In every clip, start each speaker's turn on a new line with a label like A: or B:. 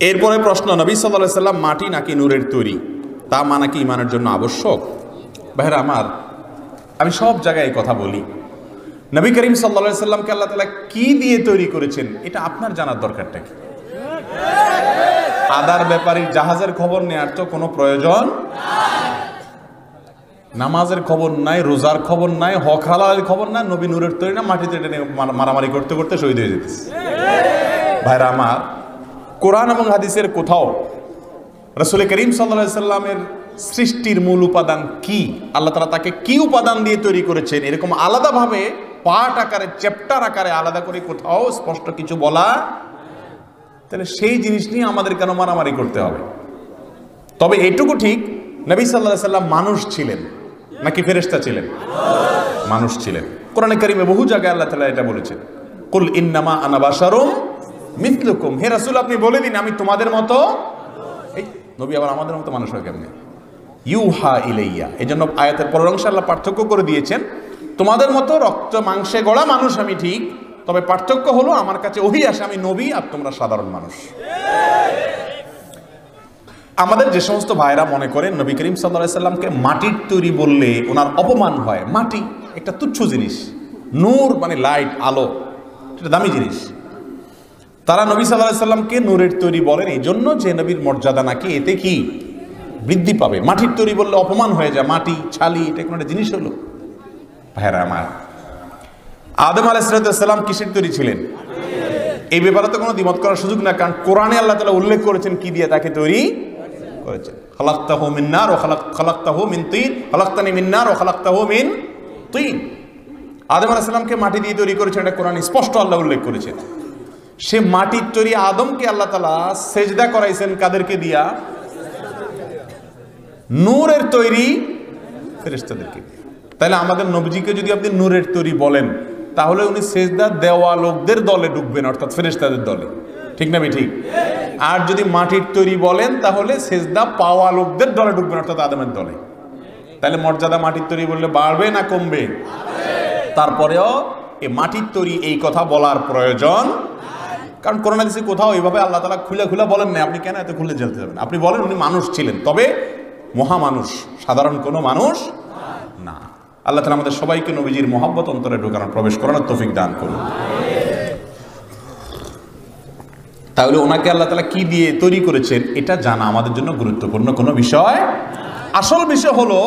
A: এরপরে প্রশ্ন, নবী সাল্লাল্লাহু আলাইহি সাল্লাম মাটি নাকি নূরের তৈরি, তা মানা কি ইমানের জন্য আবশ্যক? ভাইরা আমার, আমি সব জায়গায় এই কথা বলি, নবী করিম সাল্লাল্লাহু আলাইহি সাল্লামকে আল্লাহ তাআলা কি দিয়ে তৈরি করেছেন এটা আপনার জানার দরকারটা কি? আদার ব্যাপারীর জাহাজের খবর নেওয়ার তো কোনো প্রয়োজন নাই, নামাজের খবর নাই, রোজার খবর নাই, হক হালালের খবর নাই, নবী নূরের তৈরি না মাটিতে মারামারি করতে করতে শহীদ হয়ে যেতেছে। ভাইরা আমার, কোরআন এবং হাদিসের কোথাও রাসূল করিম সাল্লাল্লাহু আলাইহি সাল্লামের সৃষ্টির মূল উপাদান কি, আল্লাহ তাআলা তাকে কি উপাদান দিয়ে তৈরি করেছেন, এরকম আলাদাভাবে পার্ট আকারে, চ্যাপ্টার আকারে আলাদা করে কোথাও স্পষ্ট কিছু বলা, তাহলে সেই জিনিস নিয়ে আমাদের কেন মারামারি করতে হবে? তবে এইটুকু ঠিক, নবী সাল্লাল্লাহু আলাইহি সাল্লাম মানুষ ছিলেন নাকি ফেরেশতা ছিলেন? মানুষ ছিলেন। কোরআনে কারিমে বহু জায়গায় আল্লাহ তাআলা এটা বলেছেন, কুল ইন্নামা আনা বাশারুম মিথলুকুম, হে রাসূল আপনি বলে দিন আমি তোমাদের মতো। এই নবী আবার আমাদের মতো মানুষ হয় কেমনে? ইউহা ইলাইয়া, এজন্য আয়াতের পরের অংশে আল্লাহ পার্থক্য করে দিয়েছেন, তোমাদের মতো রক্ত মাংসে গড়া মানুষ আমি ঠিক, তবে পার্থক্য হলো আমার কাছে ওহী আসে, আমি নবী আর তোমরা সাধারণ মানুষ। আমাদের যে সমস্ত ভাইরা মনে করেন নবী করিম সাল্লাল্লাহু আলাইহি সাল্লামকে মাটির তৈরি বললে ওনার অপমান হয়, মাটি একটা তুচ্ছ জিনিস, নূর মানে লাইট, আলো, এটা দামি জিনিস। তারা নবী সাল্লাল্লাহু আলাইহি সাল্লামকে নূরের তৈরি বলেন এই জন্য যে নবীর মর্যাদা নাকি এতে কি বৃদ্ধি পাবে। মাটির তৈরি বললে অপমান হয়ে যায়, মাটি ছালি এটা কোনো একটা জিনিস হলো? ভাইরা আমার, আদম আলাইহিস সালাম কিসের তৈরি ছিলেন? এই ব্যাপারে তো কোনো দ্বিমত করার সুযোগ না, কারণ কোরআনে আল্লাহ তাআলা উল্লেখ করেছেন কি দিয়ে তাকে তৈরি করেছেন। খালাকতাহু মিন নার ওয়া খালাকতাহু মিন তিন, খালাকতানি মিন নার ওয়া খালাকতাহু মিন তিন। আদম আলাইহিস সালামকে মাটি দিয়ে তৈরি করেছেন, এটা কোরআনে স্পষ্ট আল্লাহ উল্লেখ করেছেন। সে মাটির তৈরি আদমকে আল্লাহ তাআলা সেজদা করাইছেন কাদেরকে দিয়া? নূরের তৈরি ফেরেশতাদেরকে। তাহলে আমাদের নবীজিকে যদি আপনি নূরের তৈরি বলেন, তাহলে উনি সেজদা দেওয়া লোকদের দলে ঢুকবেন, অর্থাৎ ফেরেশতাদের দলে, ঠিক না ঠিক? আর যদি মাটির তৈরি বলেন তাহলে সেজদা পাওয়া লোকদের দলে ঢুকবেন, অর্থাৎ আদমের দলে। তাহলে মর্যাদা মাটির তৈরি বললে বাড়বে না কমবে? তারপরেও এই মাটির তৈরি এই কথা বলার প্রয়োজন, কারণ কোরআন হাদিসে কোথাও এইভাবে আল্লাহ তাআলা খুলে খুলে বলেন না। আপনি কেন এত খুলে জ্বলতে যাবেন? আপনি বলেন উনি মানুষ ছিলেন, তবে মহামানুষ, সাধারণ কোনো মানুষ না। আল্লাহ তাআলা আমাদের সবাইকে নবীজির মহব্বত অন্তরে ঢোকানোর, প্রবেশ করানোর তৌফিক দান করুন। তাহলে ওনাকে আল্লাহ তাআলা কি দিয়ে তৈরি করেছেন এটা জানা আমাদের জন্য গুরুত্বপূর্ণ কোনো বিষয়। আসল বিষয় হলো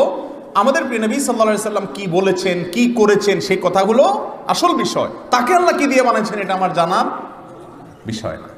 A: আমাদের প্রিয় নবী সাল্লাল্লাহু আলাইহি সাল্লাম কি বলেছেন, কি করেছেন, সেই কথাগুলো আসল বিষয়। তাকে আল্লাহ কি দিয়ে বানাইছেন এটা আমার জানার বিষয় না।